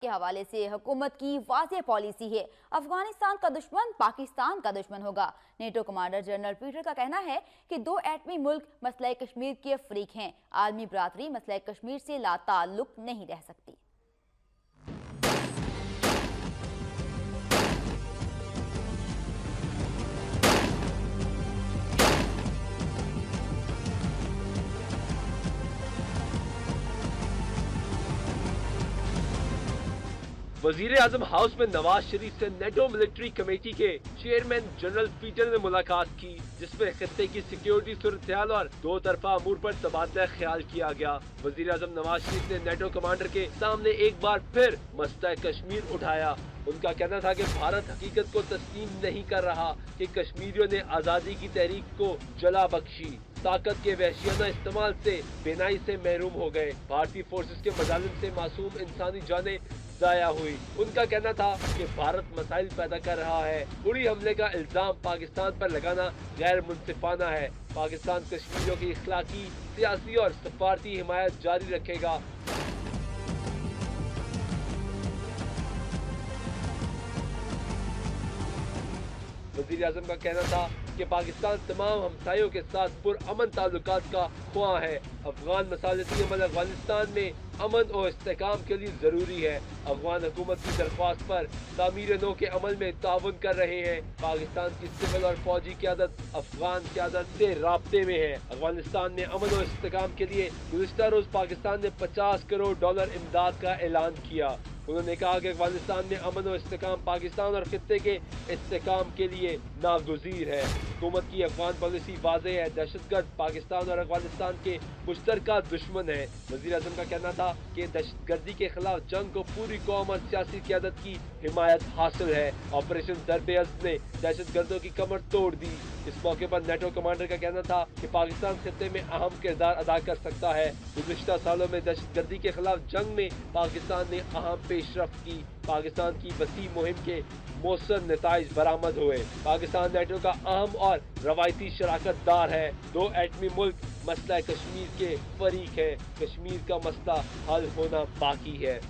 کے حوالے سے حکومت کی واضح پالیسی ہے، افغانستان کا دشمن پاکستان کا دشمن ہوگا۔ نیٹو کمانڈر جنرل پیٹر کا کہنا ہے کہ دو ایٹمی ملک مسئلہ کشمیر کے فریق ہیں، عالمی برادری مسئلہ کشمیر سے لا تعلق نہیں رہ سکتی۔ وزیر اعظم ہاؤس میں نواز شریف سے نیٹو ملٹری کمیٹی کے چیئرمین جنرل پیٹر نے ملاقات کی، جس میں خطے کی سیکیورٹی صورتحال اور دو طرفہ امور پر تبادلہ خیال کیا گیا۔ وزیر اعظم نواز شریف نے نیٹو کمانڈر کے سامنے ایک بار پھر مسئلہ کشمیر اٹھایا۔ ان کا کہنا تھا کہ بھارت حقیقت کو تسلیم نہیں کر رہا کہ کشمیریوں نے آزادی کی تحریک کو جلا بخشی، طاقت کے وحشیانہ استعمال سے بینائی سے محروم ہو گئے، بھارتی فورسز کے مظالم سے معصوم انسانی جانیں ضائع ہوئی۔ ان کا کہنا تھا کہ بھارت مسائل پیدا کر رہا ہے، اڑی حملے کا الزام پاکستان پر لگانا غیر منصفانہ ہے۔ پاکستان کشمیریوں کی اخلاقی، سیاسی اور سفارتی حمایت جاری رکھے گا۔ وزیر اعظم کا کہنا تھا کہ پاکستان تمام ہمسایوں کے ساتھ پرامن تعلقات کا خواہاں ہے۔ افغان مصالحتی عمل افغانستان میں امن و استحکام کے لیے ضروری ہے۔ افغان حکومت کی درخواست پر تعمیر نو کے عمل میں تعاون کر رہے ہیں۔ پاکستان کی سول اور فوجی قیادت افغان قیادت سے رابطے میں ہے۔ افغانستان میں امن و استحکام کے لیے گزشتہ روز پاکستان نے $50 کروڑ امداد کا اعلان کیا۔ انہوں نے کہا کہ افغانستان میں امن و استحکام پاکستان اور خطے کے استحکام کے لیے ناگزیر ہے۔ حکومت کی افغان پالیسی واضح ہے، دہشت گرد پاکستان اور افغانستان کے مشترکہ دشمن ہے۔ وزیر اعظم کا کہنا تھا کہ دہشت گردی کے خلاف جنگ کو پوری قوم اور سیاسی قیادت کی حمایت حاصل ہے۔ آپریشن ضرب عضب نے دہشت گردوں کی کمر توڑ دی۔ اس موقع پر نیٹو کمانڈر کا کہنا تھا کہ پاکستان خطے میں اہم کردار ادا کر سکتا ہے۔ گزشتہ سالوں میں دہشت گردی کے خلاف جنگ میں پاکستان نے اہم پیش رفت کی۔ پاکستان کی وسیع مہم کے مؤثر نتائج برآمد ہوئے۔ پاکستان نیٹو کا اہم اور روایتی شراکت دار ہے۔ دو ایٹمی ملک مسئلہ کشمیر کے فریق ہیں۔ کشمیر کا مسئلہ حل ہونا باقی ہے۔